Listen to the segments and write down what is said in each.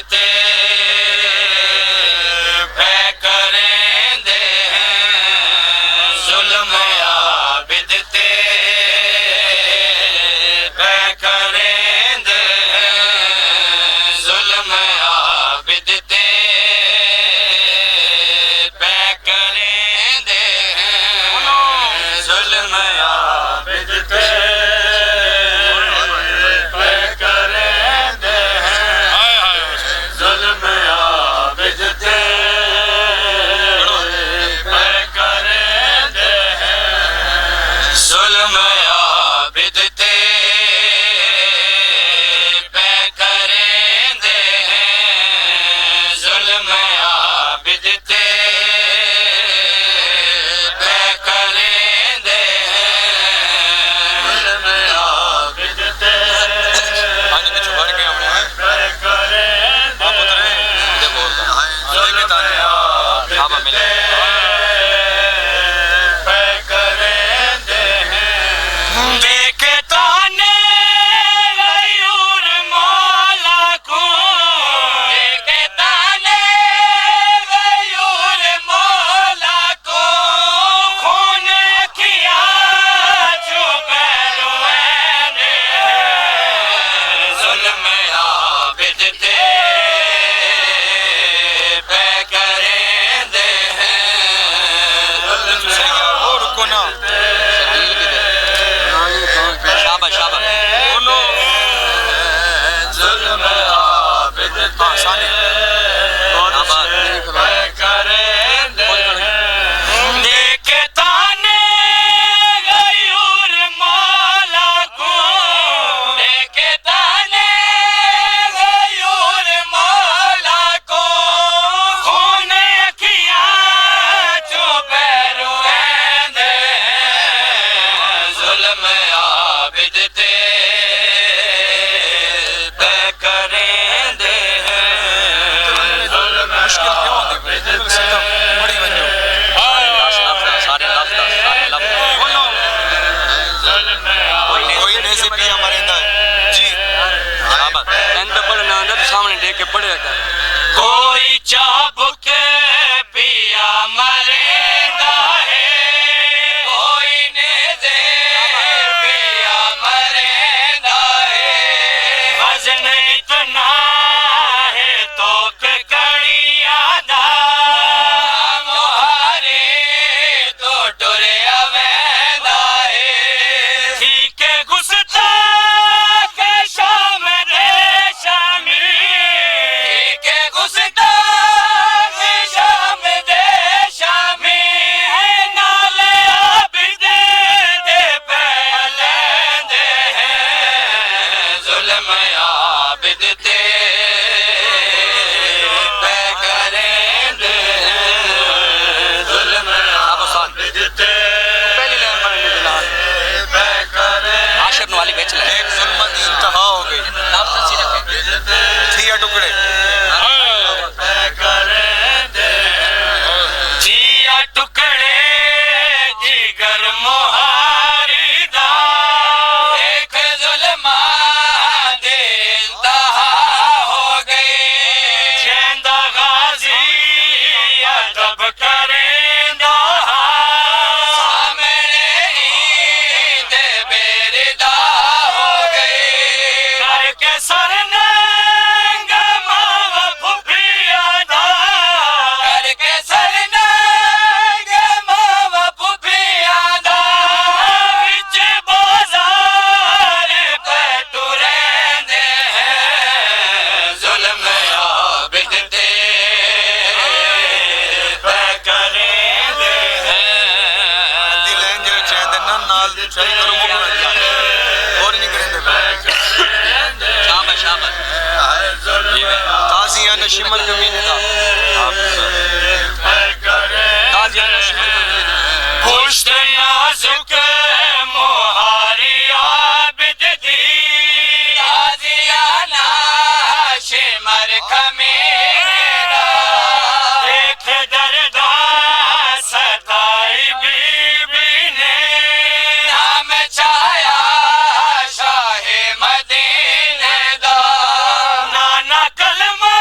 ते पे करेंदे हैं जुल्म आबिद ते पे करेंदे हैं जुल्म आबिद ते पे करेंदे हैं जुल्म आबिद ते सामने देख के पड़े कोई चाबुक पिया मरेंदा है कोई नेज़े पिया मरेंदा है वज़न इतना है तो कड़िया दा मोहारे तो टुरे अवेंदा है ठीक है गुस्सा के शाम रे शामी एक जुल्म की इंतहा हो गई छिया टुकड़े छिया टुकड़े जिगर मोहारी दा एक जुल्म दे इंतहा हो गई चैंदा गाजी अदब करेंदा सामने ईद बेरिदा शिमर कमीने दा ताजियाना शिमर कमीने पुश्त नाजुक मोहारी आबिद दी ताजियाना शिमर कमीने दा देख दर्दा सताई बीबी ने नाम छाया शाहे मदीने दा नाना कलमा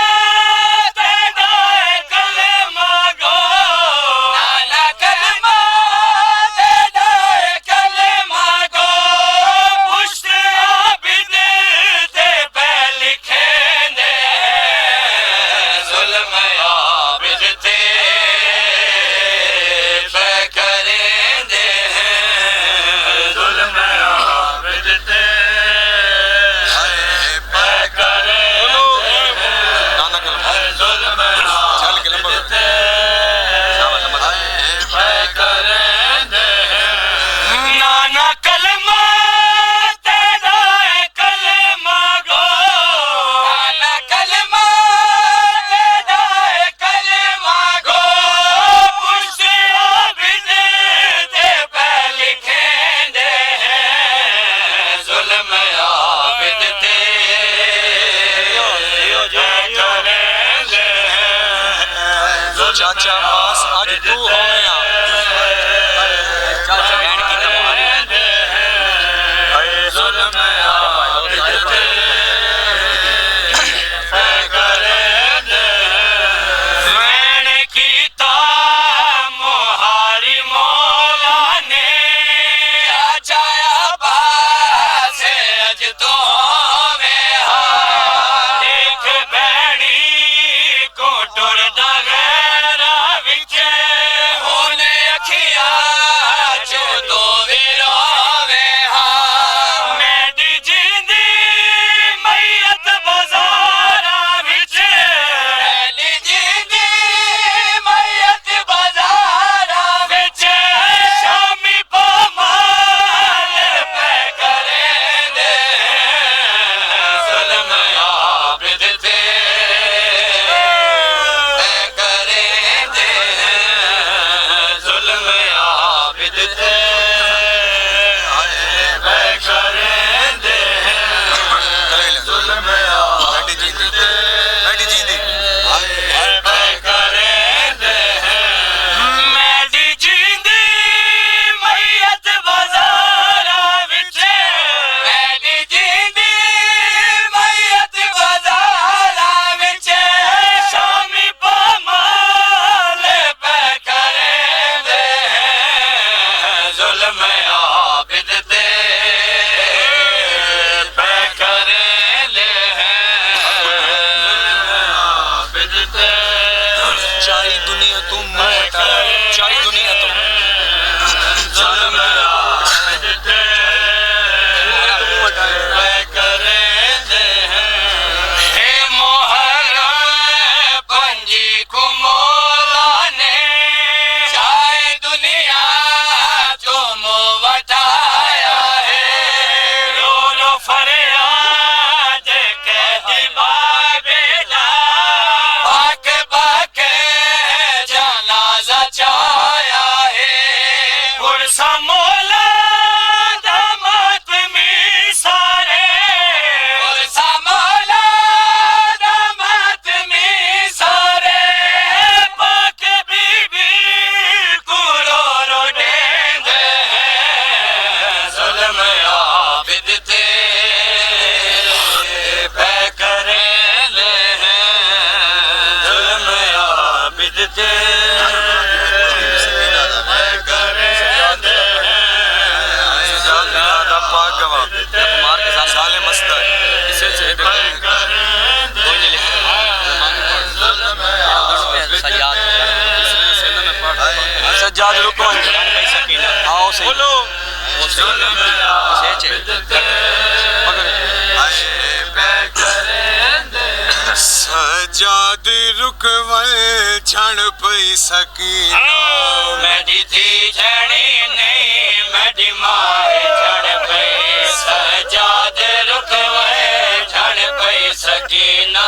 चाचा पास आज तू होवे चाचा बहन की तुम्हारी जुल्म सज्जाद रुको आओ बोलो सज्जाद रुकवल छण पई सकीना मेरी थी झड़ी नहीं मेरी माए झड़ पई सज्जाद रुकवल झड़ पई सकीना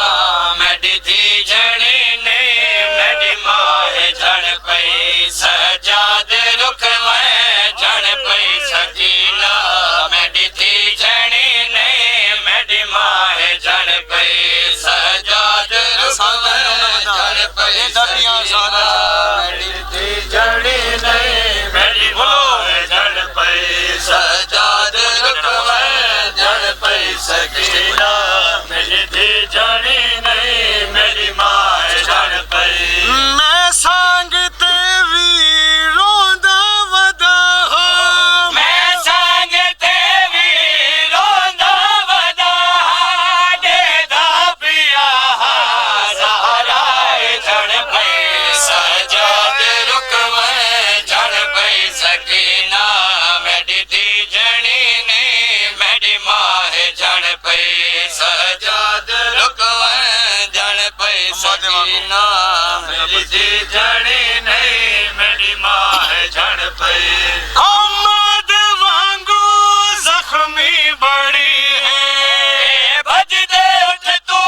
मेरी थी झड़ी नहीं मेरी माए झड़ पई सज्जाद रुकवल झड़ पई सकीना मेरी थी झड़ी नहीं मेरी माए झड़ पई सज्जाद रुकवल झड़ पई सकीना मेरी थी झड़ी नहीं मेरी माए झड़ पई सज्जाद रुकवल झड़ पई सकीना मेरी थी झड़ी नहीं मेरी माए झड़ पई मैं सांग ते वी रोंदा वदा हो मैं सांग ते वी रोंदा वदा देदा पिया सहारा झड़ पई सज्जाद रुकवल झड़ पई सकीना मेरी थी झड़ी नहीं मेरी माए झड़ पई सज्जाद रुकवल झड़ पई सकीना मेरी थी झड़ी नहीं मेरी माए झड़ पई अम्मद वांगू जख्मी बड़ी है भज दे उठ तू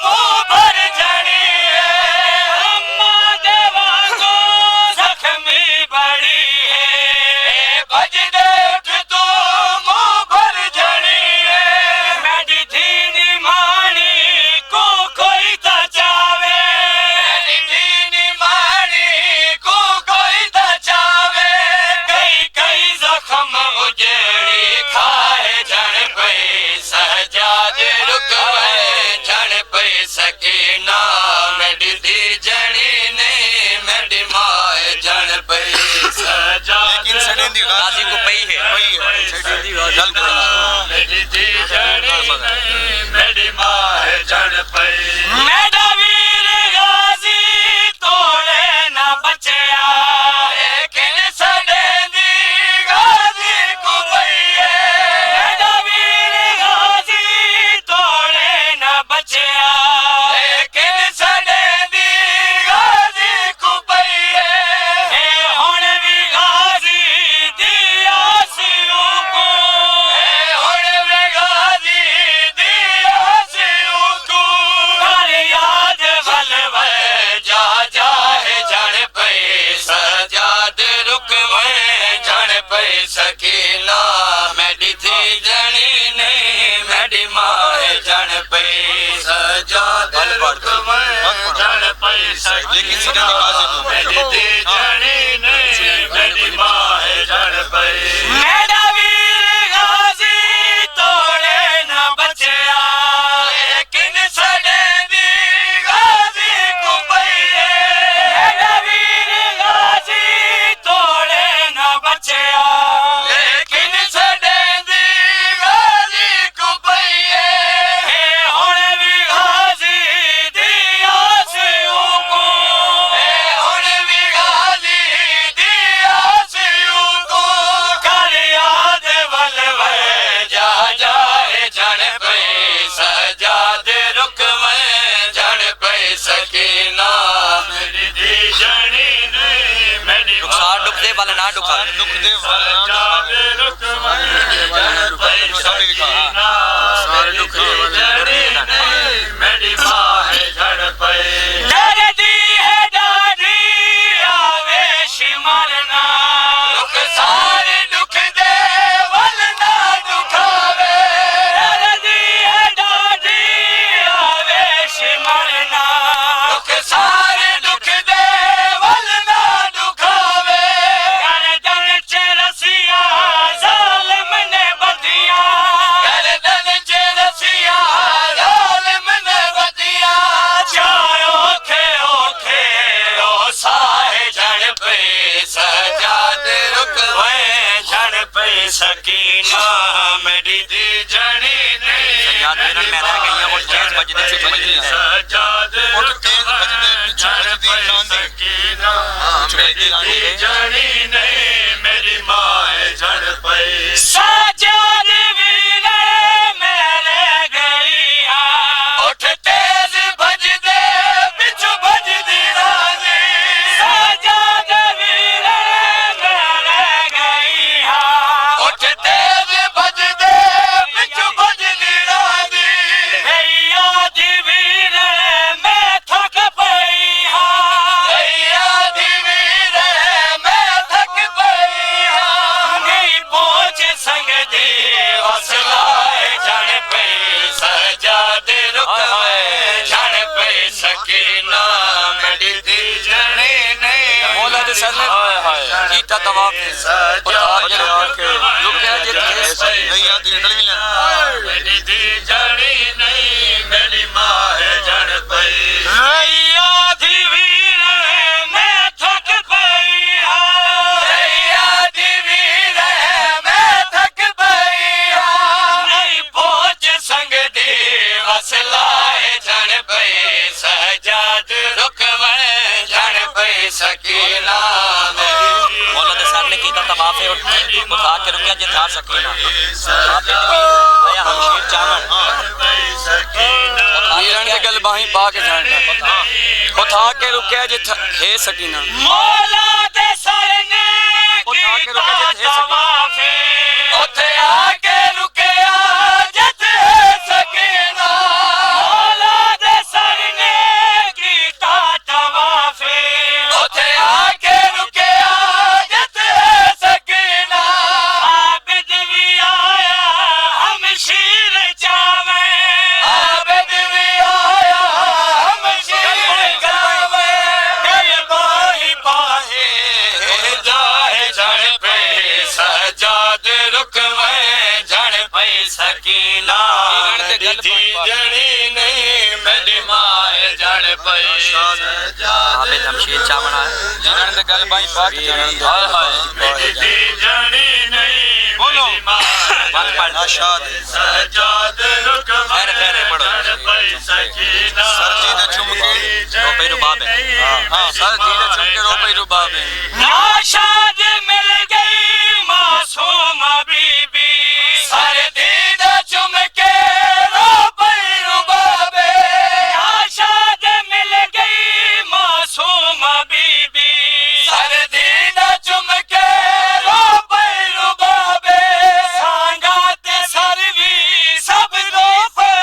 मुंह भर झड़ी है अम्मा दे वांगू जख्मी बड़ी है भज दे उठ तू मुंह भर झड़ी है मेरी थी मानी को कोई तो चावे मेरी थी मानी सकीना मेरी दी जनी नहीं मेरी माए जन पई लेकिन सड़ें दी गाजी को पई है सड़ें दी गल करो मेरी दी जनी नहीं मेरी माए जन पई मेरा वीर गाजी तोड़े ना बचया लेकिन सड़े दी गाजी को पई है मेरा वीर गाजी तोड़े ना बचया लेकिन सड़े दी गाजी को पई है हुण भी गाजी दी आसियों को हुण भी गाजी दी आसियों को कर याद वल वल जा जा है जन पे सजाद रुक में जन पे सकीना मेरी थी जनी नहीं मेरी माए जन पे सजाद रुक में जन पे सकीना मेरी थी जनी नहीं मेरी माए जन पे मेरा वीर गाजी तोड़े ना बचया लेकिन सड़े दी गाजी को पई है मेरा वीर गाजी तोड़े ना बचया लेकिन सड़े दी गाजी को पई है हुण भी गाजी दी आसियों को हुण भी गाजी दी आसियों को कर याद वल वल जा जा है जन पे सजाद रुक में जन पे सकीना मेरी दी जनी नहीं मेरी नुकसान दुख दे वाला ना दुखा दुख दे वाला सजाद रुक में जन पे सकीना सारे दुख दे वाले जनी नहीं मेरी माँ है जन पे डरदी है डाढ़ी आवेश मरना दुख सारे दुख दे वल ना दुखावे डरदी है डाढ़ी आवेश मरना दुख सारे दुख दे वल ना दुखावे गर्दन च रसिया जालिम ने बदिया गर्दन च रसिया जालिम ने बदिया चाहे ओखे ओखे ओ साहे जन पे सजाद रुक वे जन पे सकीना मेरी दी जनी नहीं सजाद मेरन में रह गई है और तेज बजने से बजनी है सजाद और रुक तेज बजने पीछे बजदी जान दी सकीना मेरी दी जनी नहीं मेरी माँ है जन पे सजाद वीर मेरे गई है उठ तेज भज दे पिछु भज दी रानी सजाद वीर मेरे गई है उठ तेज भज दे पिछु भज दी रानी भैया दी वीर मैं थक पई हाँ भैया दी वीर मैं थक पई हाँ नहीं पहुंच संग दी हौसला है जन पे सजाद रुक में जन पे सकीना मेरी दी जनी नहीं मौला दे सर ने कीता तवाफ रुकया जित नहीं याद दी डल मिलन मेरी दी जनी नहीं मेरी माँ है जन पे भैया दी वीर मैं थक पई हाँ भैया दी वीर मैं थक पई हाँ नहीं पहुंच संग दी हौसला है जन पे सजाद रुक में जन पे सकीना मौला दे सर ने कीता तवाफ और बुखा के रुकया जित हार सकीना आया हम शेर चावन वीरन के गल बाही पा के जाना उठा के रुकया जित है सकीना मौला दे सर ने उठा के रुकया जित है तवाफे उथे आके रुकया जित है सकीना मौला दे सर ने कीता तवाफे उथे आके रुकया जित है सकीना आबिद भी आया हम शीर जावे आबिद भी आया हम शीर जावे गल बाही पाहे जाए जन पे सजाद रुक में जन पे सकीना दी जनी नहीं मेरी माँ पई आबिद हमशीर चावड़ा है जिन्होंने तो गल बाई पाक हाय हाय मिटती जानी नहीं बोलो वक्त पढ़ नाशाद सजाद रुक खैर पढ़ो पई सकीना सर जी ने चुम के रुपए रुबाब है हां सर जी ने चुम के रुपए रुबाब है नाशाद मिल गई मासूम बीबी सर दीद चुम के रुपए रुबाबे नाशाद मिल गई मासूम बीबी सर दीद चुम के रुपए रुबाबे सांगात सरवी सब रोपे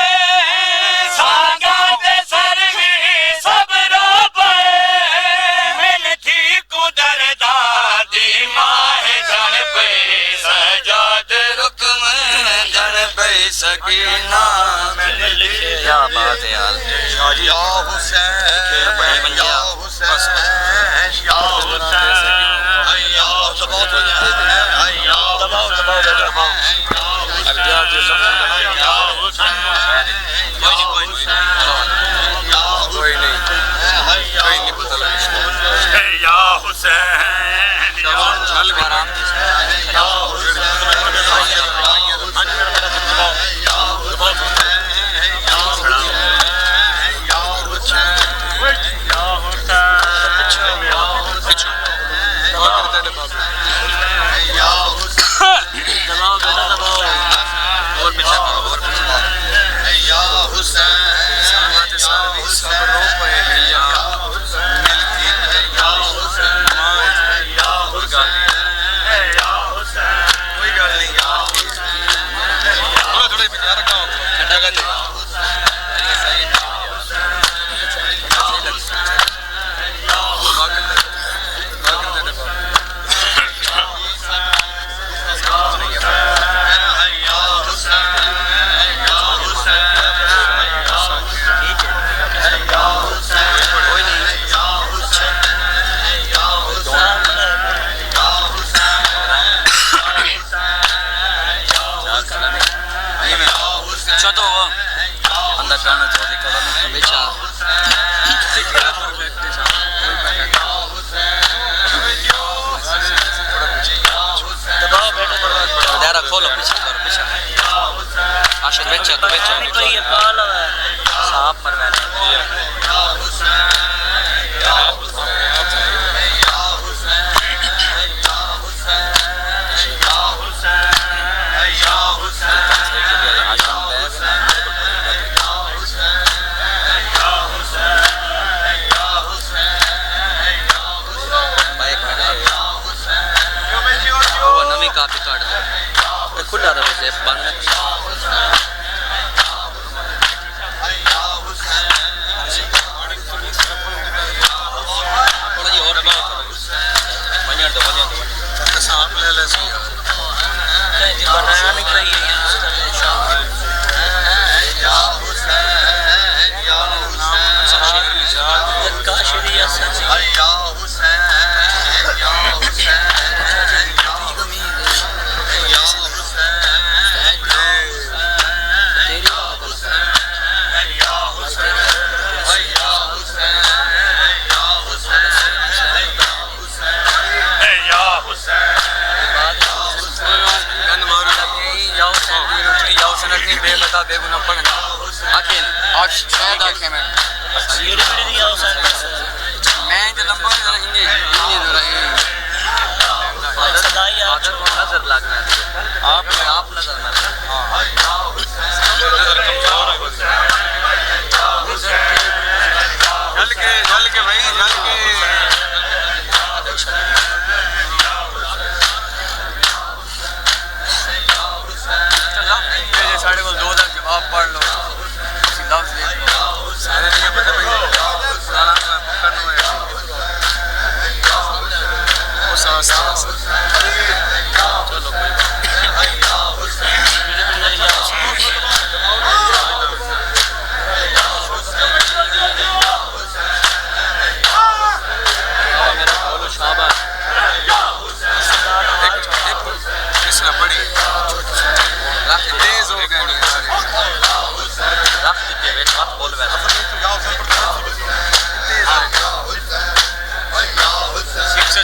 सांगात सरवी सब रोपे मिलती कुदर दादी माह जन पे सजाद रुकम जन पे सकीना मैंने लिखे क्या बात है यार या हुसैन बड़ी बन गया या हुसैन या हुसैन या दबाओ तो दबाओ कोई नहीं पता लगा या हुसैन चल भी आराम और पीछे करो और थोड़े बेचारा का ठंडा कर अंदर जाना चाहिए कदम बेचा दायरा खोलो पीछे करो पीछे आशिक बेचा तो बेचा साफ पर काफी काट दो खुला रहे से बंद थोड़ा जी और बनिया दो सांप ले ले सी जी बनाया नहीं चाहिए या हुसैन या हुसैन काशरी सच या हुसैन या हुसैन बेगुना पढ़ना आके आज शायद आके मैं जो लंबा इंगे आदर को नजर लगना आप नजर ना चल के भाई चल के साढ़े को 2 जवाब पढ़ लो लफ्ज देख लो सारे नहीं पता भाई सारा करना है वो सांस चलो कोई मेरा बोलो शाबाश इसका बड़ी तेज हो गए रख दीजिए वक्त बोल वैसे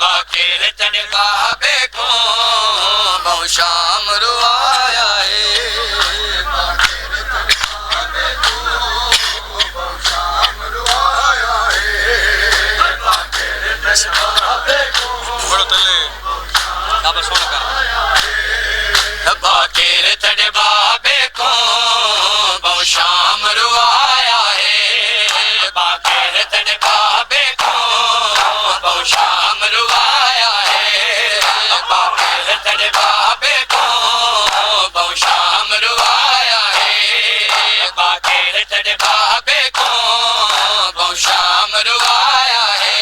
बाकिर तेरे बाबे को बहु शाम रुआया है बड़ो तले अब सुन कर बाकिर तेरे बाबे को बहु शाम रुआया है बाकिर तेरे बाबे को बहु शाम रुआया है बाकिर तेरे बाबे को बहु शाम रुआया है बाकिर तेरे बाबे को बहु शाम रुआया है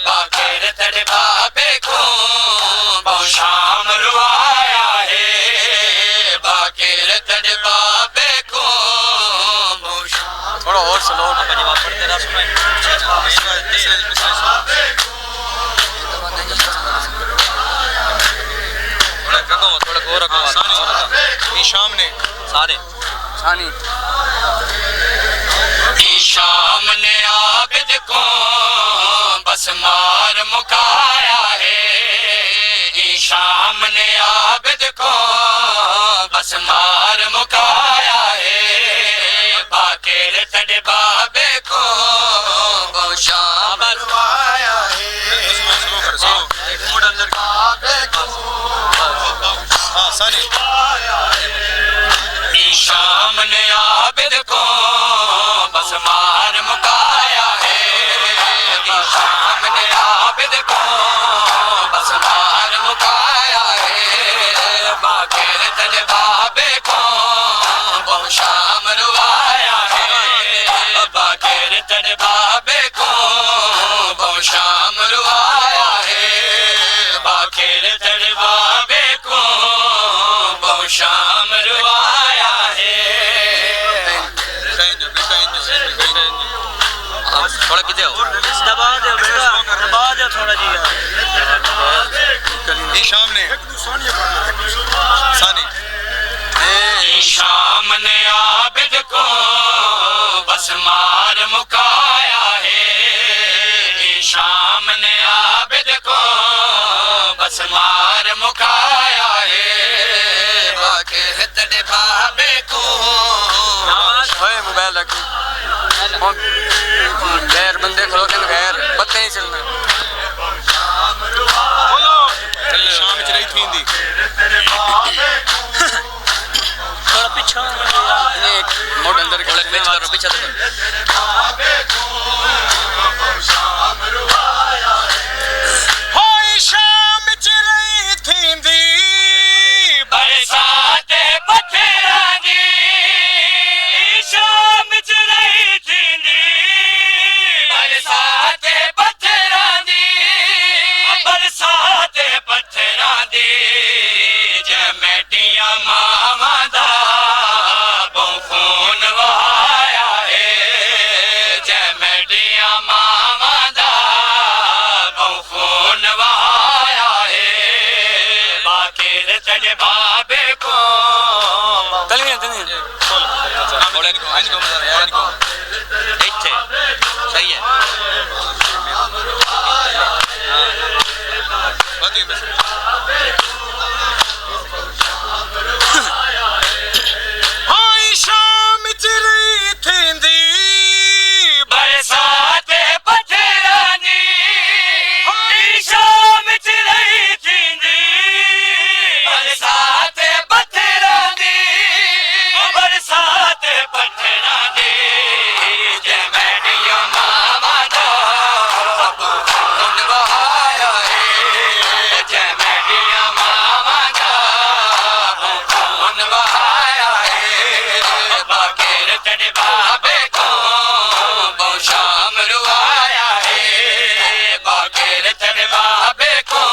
बाकिर तेरे बाबे को बहु शाम रुआया है बाकिर तेरे बाबे को बहु शाम थोड़ा और स्लो अब जवाब पढ़ तेरा सुनाई थोड़ा रखो थोड़ा और रखो सानी शाम ने सारे सानी शाम ने आबिद को बस मार मुकाया है शाम ने आबिद को बस मार मुकाया है बाकिर तेरे बाबे को बहु शाम रुआया है स्लो कर स्लो एक मुड़ अंदर बाबे को हां सानी शाम ने आबिद को बस मार मुकाया है शाम ने आबिद को बस मार मुकाया है बाकिर तेरे बाबे को बहु शाम रुआया है बाकिर तेरे बाबे को बहु शाम रुआया है बाकिर तेरे बाबे को बहु शाम रुआया है थोड़ा किधर हो दबा दो बेटा दबा दो थोड़ा जी ये शाम ने सानी शाम ने आबिद को बस मार मुकाया है शाम ने आबिद को बस मार मुकाया है बाकिर तेरे बाबे को ओए मोबाइल रख गैर बंदे खड़ोते हैं गैर पता नहीं चलना बोलो शाम च रही थी इंदी थोड़ा पीछे एक मोड़ अंदर थोड़ा पीछे करो पीछे तो होई शाम च रही थी इंदी बरसात पत्थरां दी शाम च रही थींदी बरसात पत्थरां दी बरसात पत्थरां दी जमेटियां मावां दा बहु खून वहाया है जमेटियां मावां दा बहु खून वहाया है बाकिर तेरे बाबे को तलवीन थोड़ा इनको मजा यार इनको इच्छे सही है बाकी बस होई शाम च रही थी इंदी बरसात पत्थरां दी शाम च रही थींदी बरसात पत्थरां दी बरसात पत्थरां दी जमेटियां मावां दा खून वहाया है जमेटियां मावां दा खून वहाया है बाकिर तेरे बाबे को बहु शाम रुआया है बाकिर तेरे बाबे को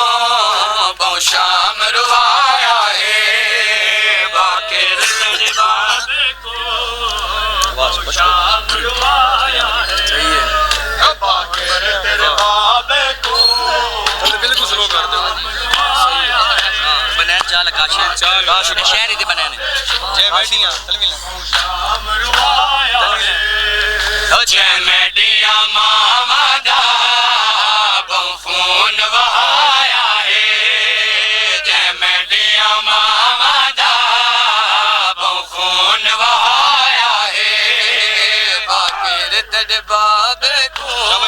बहु शाम रुआया है बाकिर तेरे बाबे को बहु शाम रुआया है सही है बाकिर तेरे बाबे को चल बिल्कुल स्लो कर दो बनैन चाल काशी काशी शहर दी बनैन जय बैठियां तलवीन जमेटियां मावां दा बहु खून वहाया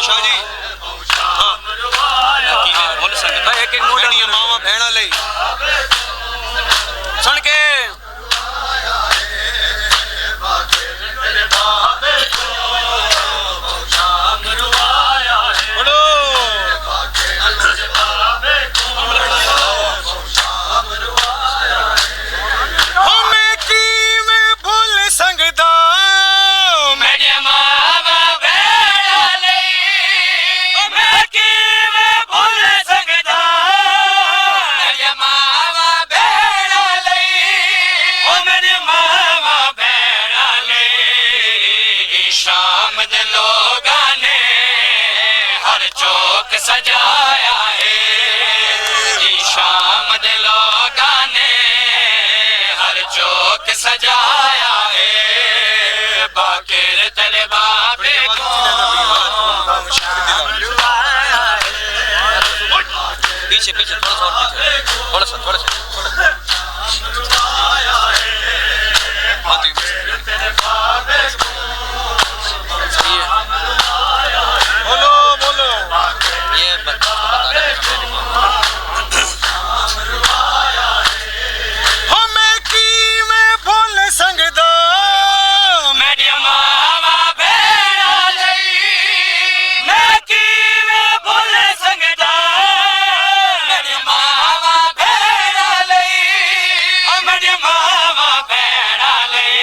शाह जी बोल सकते भाई एक एक मोड़ मावा भेड़ा ले सुन के शाम दे लोगा ने हर चौक सजाया है शाम दे लोगा ने हर चौक सजाया है बाकिर तेरे बाबे को पीछे पीछे थोड़ा सा और पीछे थोड़ा सा बोलो ये बता रहे हमें की में भूल संगदा मेरी मावा बेड़ा लई मैं की में भूल संगदा मेरी मावा बेड़ा लई मेरी मावा बेड़ा लई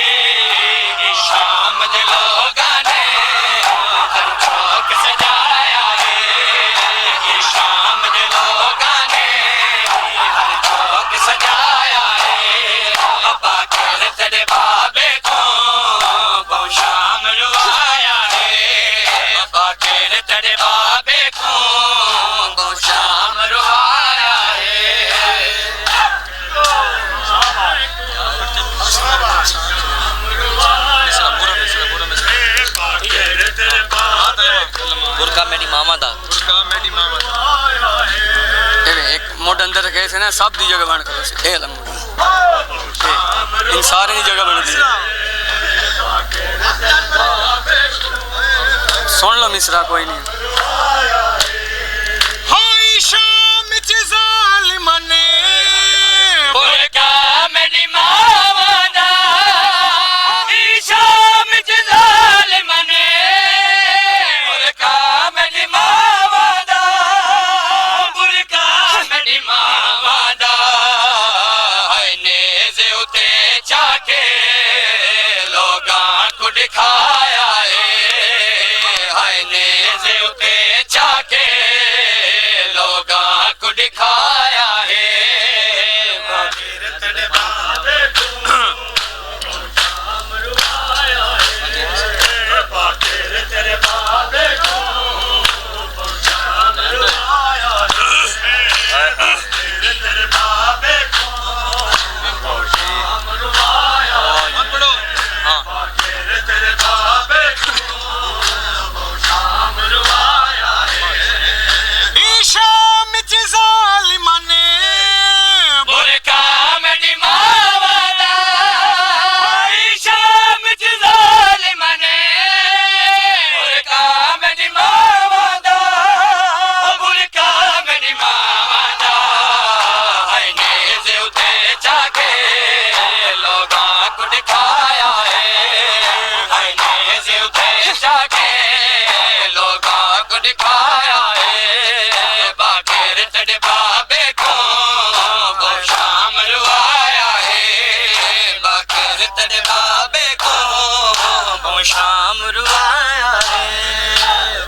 शाम दे लोगा ने हर चौक सजाया है शाम दे लोगा ने हर चौक सजाया है बाकिर तेरे बाबे को शाम रुआया है बाकिर तेरे बाबे को शाम रुआया है बुरका मेरी मामा दा एक मोड अंदर गए थे ना सब दी जगह बन कर से ए लम इन सारे दी जगह बन दी सुन लो मिसरा कोई नहीं हाय शाम च जालिमां ने बुरका मेरी मावा दा शाम च जालिमां ने बुरका मेरी मावा दा बुरका मेरी मावा दा हाय नेज़े उते चाके लोगां को दिखाया है हाय नेज़े उते चाके लोगां को दिखाया है बाकिर तेरे बाबे को शाम रुआया है बाकिर तेरे बाबे को शाम रुआया है बाकिर तेरे बाबे को शाम रुआया है बाकिर तेरे बाबे को शाम रुआया है शाम च जालिमां ने बुरका मेरी मावा दा शाम च जालिमां ने बुरका मेरी मावा दा बुरका मेरी मावा दा हाय नेज़े उते चाके लोगां को दिखाया है हाय नेज़े उते चाके लोगां को दिखाया है बाकिर तेरे बाबे को शाम रुआया है बाकिर तेरे बाबे को शाम रुआया है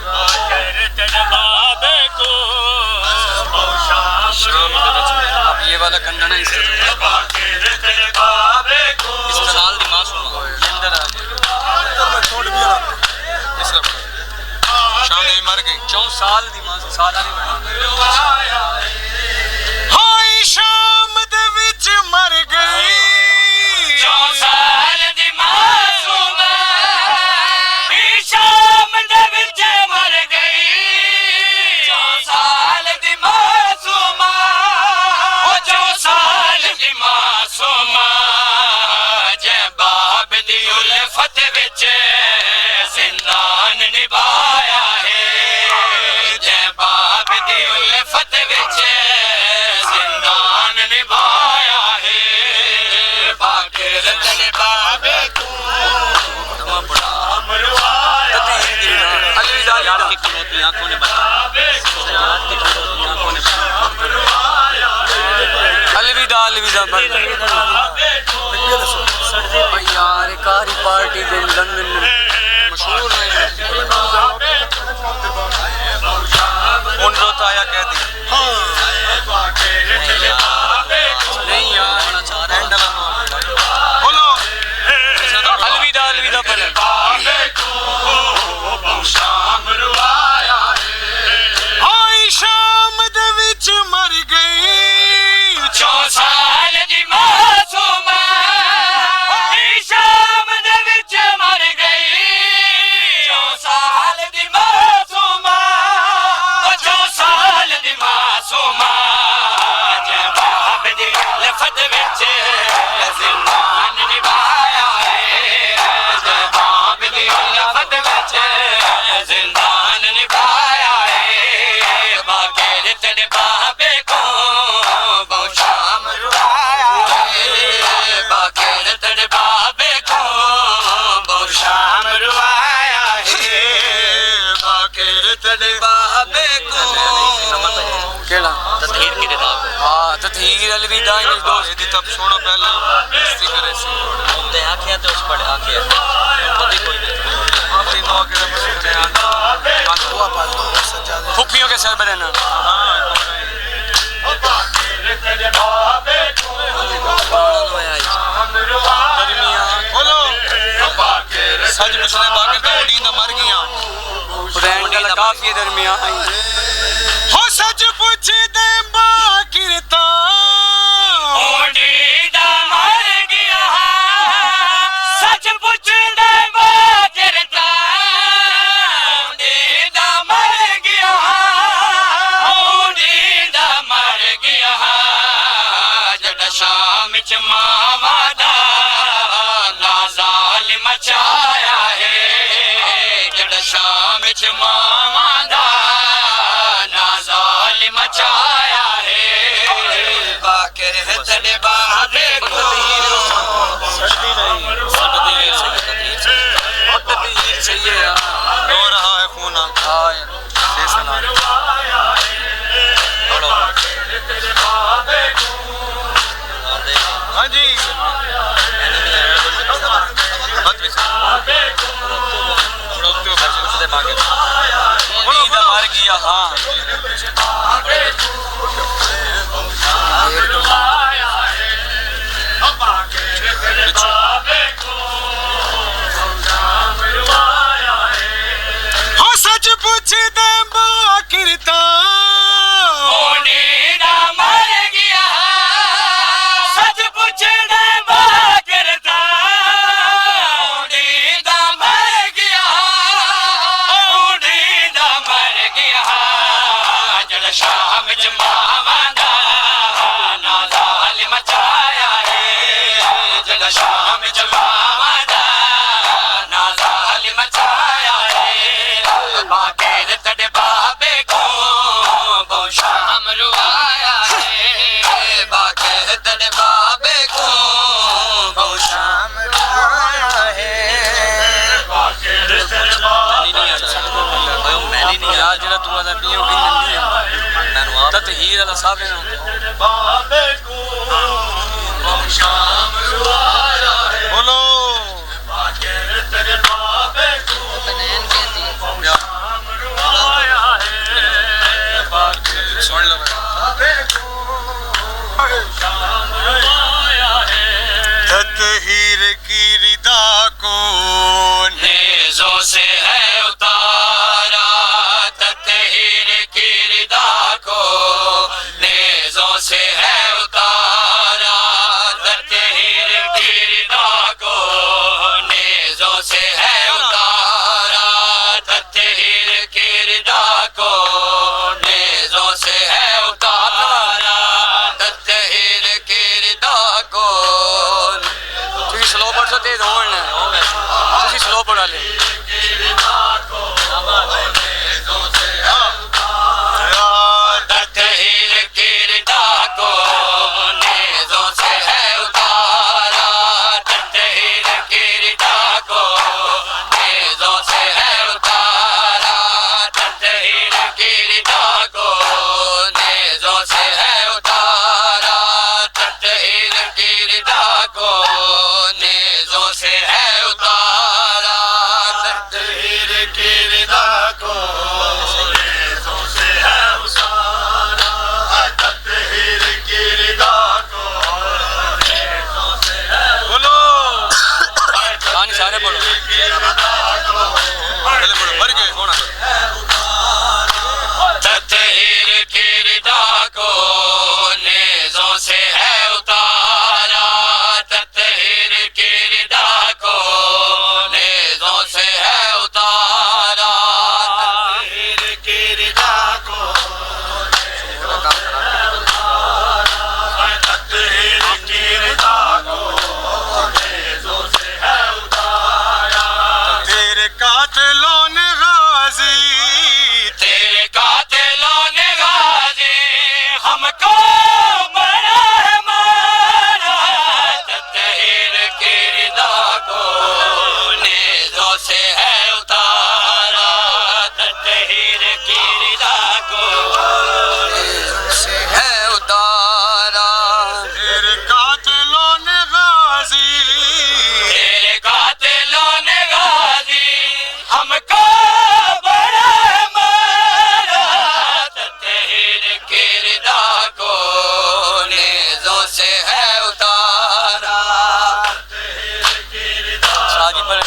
बाकिर तेरे बाबे को शाम रुआया अब ये वाला कंधा ना इससे बाकिर तेरे बाबे को इस साल दी मां सुनो अंदर आ छोड़ दिया इसका शाम नहीं मर गई 4 साल दी मां से सारा नहीं बना हाय शाम दे विच मर गई 4 साल दी मासूमा शाम दे विच मर गई 4 साल दी मासूमा 4 साल दी मासूमा जे बाब दी उल्फत विच जिंदान निभाया है आंखों ने सजाद की आंखों ने अलविदा अलविदा यार कारी पार्टी दिन लंदन में मशहूर है उन रोता आया कह दी नहीं यार बोलो अलविदा अलविदा पहले हाय शाम दे विच मर गई 4 साल दी मासूमा शाम दे विच मर गई 4 साल दी मासूमा 4 साल दी मासूमा जवाब दी लफत विच जिंदान निभाया है जवाब दी लफत विच जिंदान निभाया है बाकेर तेरे बाबे को बहुत शाम रुलाया है बाकेर तेरे बाबे को बहुत शाम रुलाया है बाकेर तेरे बाबे को केड़ा तदहीर की रिदा को हां तदहीर अलविदा इन दोस्त दी तब सोना पहले मस्ती करे सी ते आखिया तो उस पड़े आखिया कभी कोई नहीं आप तीनों के मस्ती यार दुआ पा लो सज्जाद फुफियों के सर बना हां बाकेर तेरे बाबे को बोलो बाकेर सच पिछले बाकर तो उड़ींदा मर गया रैन का काफी दरमियान हो सच पूछ दे बाकिरता ओडीदा मर गया सच पूछ दे बाकिरता ओडीदा मर गया ओडीदा मर गया जड़ा शाम च मावा दा नाज़ाल मचाया है जड़ा शाम च मावा दा नाज़ाल मचाया है बाकर है तेरे बाबे को तदहीर चाहिए यार रो रहा है खून आंखा से सुना हाँ जी बात भी मर गया हाँ हो सच पूछ दे बाकिरता ओडीदा मर गया सच पूछ दे बाकिरता ओडीदा मर गया ओडीदा मर गया जड़ा शाम च मावा दा नाज़ाल मचाया है जड़ा शाम च मावा दा नाज़ाल मचाया है बाकेर तेरे बाबे को बहुत शाम रुआया है बाकेर तेरे बाबे को बहुत शाम रुआया है बाकेर तेरे बाबे मैंने नहीं यार जरा तू आदा पियो की नंदी मैंने आप तदहीर वाला साहब है बाबे को बहुत शाम रुआया है बोलो बाकेर तेरे बाबे को शाम रुआया है बाकेर सुन लो शाम रुआया है तदहीर की रिदा को नेज़ों से है उतारा तत्हीर की रिदा को नेज़ों से है उतारा तत्हीर की रिदा को हमको बड़ा है मारा तत्हीर की रिदा को नेज़ों से है उतारा तत्हीर की रिदा को है उतारा तेरे कातिलों ने गाजी हमको बड़ा है मारा तत्हीर की रिदा को नेज़ों से है उतारा शादी पर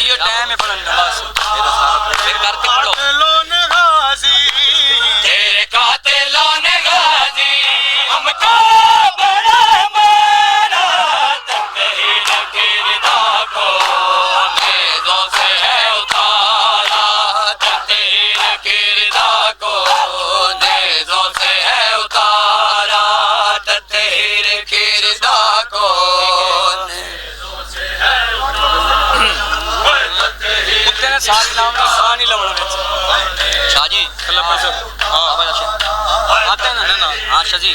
ये टाइम है पढ़ने बस मेरे साथ फिर करके पढ़ो कातिलों ने गाजी तेरे कातिलों ने गाजी हमको बड़ा है मारा तत्हीर की रिदा को नेज़ों से है उतारा तत्हीर की रिदा को नेज़ों से है उतारा तत्हीर की रिदा को कुत्ते ने सारी नाम में सानी लवण में शाजी लपड़ से आते हैं ना हाँ शाजी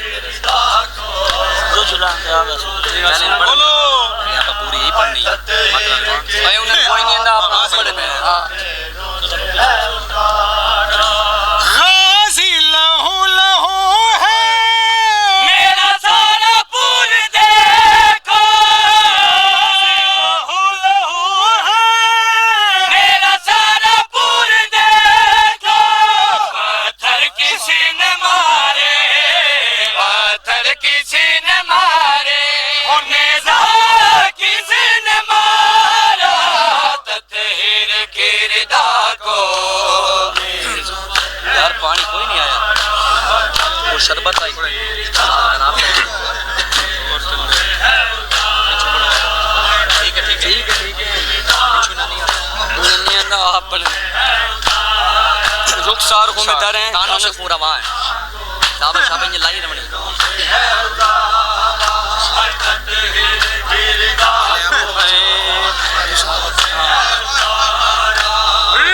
जो चला बोलो यहाँ पर पूरी ही पढ़नी है मतलब भाई उन्हें कोई नहीं अंदा आप पढ़े में गाजी लहू लहू है मेरा सारा पूर देखो लहू है मेरा सारा पूर देखो पत्थर किसी ने मारे पत्थर किसी ने मारे नेज़ा किसी ने मारा तत्हीर की रिदा को यार पानी कोई नहीं आया वो शरबत आई ठीक है नहीं आना आप पर रुखसार को में तारे हैं कानों से पूरा वहाँ है शाबाश शाबाश ये लाई रमणी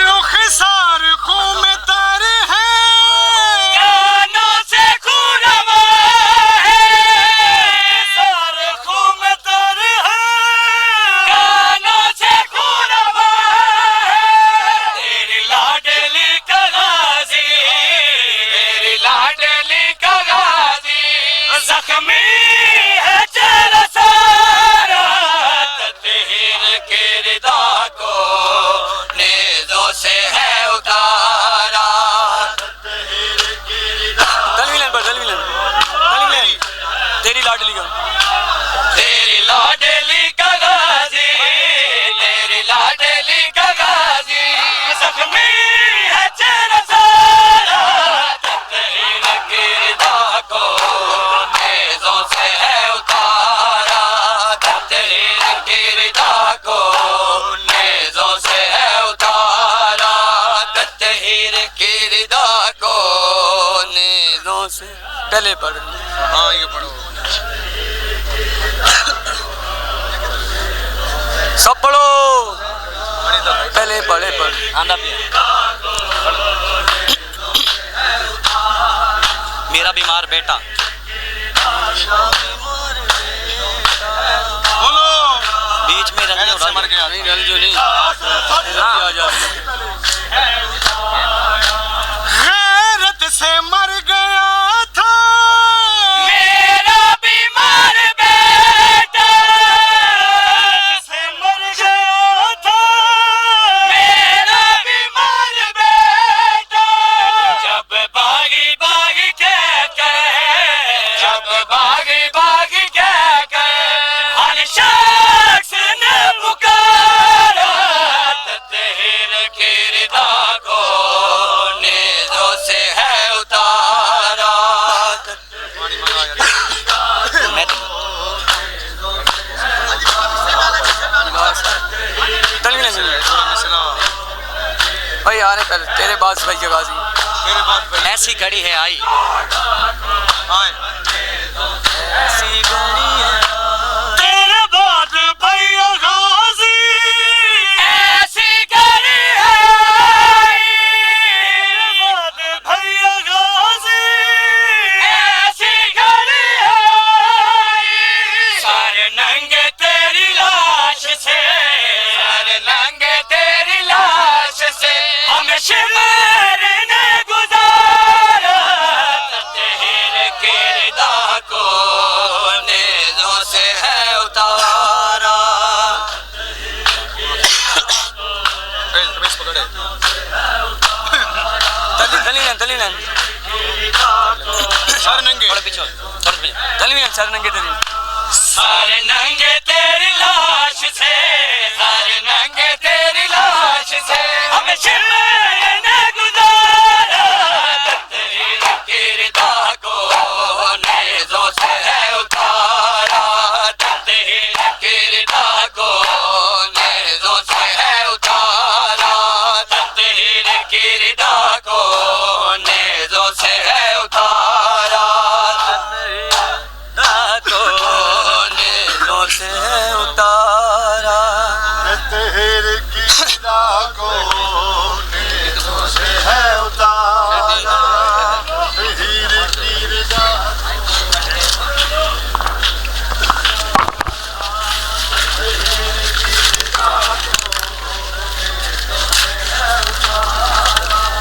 रुखसार को में तारे हैं कानों से खून है सारे खून तर है कानों से खून है तेरी लाडली का गाजी तेरी लाडली का गाजी जख्मी है चेहरा सारा तत्हीर की रिदा को नेज़ों से है उतारा दलविलन तेरी लाडली का तेरी लाडली का गाजी तेरी लाडली का गाजी जख्मी है चेहरा सारा तत्हीर की रिदा को नेज़ों से है उतारा तत्हीर की रिदा को नेज़ों से है उतारा तत्हीर की रिदा को नेज़ों से पहले पढ़ हाँ ये पढ़ो सब पढ़ो पहले पढ़े पढ़ आंदा पिया मेरा बीमार बेटा बोलो बीच में रंजो से मर गया नहीं रंजो नहीं गैरत से मर गया था मेरा बीमार बेटा से मर गया था मेरा बीमार बेटा जब बागी बागी जब बागी बागी हर शख्स ने पुकारा तत्हीर की रिदा को नेज़ों से है उतारा पानी मंगा यार भाई आने पहले तेरे पास भाई जगह सी मेरे बात भाई ऐसी घड़ी है आई आए ऐसी घड़ी है तेरे बाद भैया गाजी ऐसी घड़ी है तेरे बाद भैया गाजी से है उतारा। दलीलन सर नंगे थोड़ा पीछे दलीलन सर नंगे सारे नंगे तेरी लाश से, सारे नंगे तेरी लाश से हमें शिमला ने गुजारा। तेरी किरदा को नेज़ों से है उतारा, तेरी किरदा को नेज़ों से है उतारा, तेरी किरदा को नेज़ों से है उतारा, से उतारा। तेरे की को नेज़ों से है उतारा।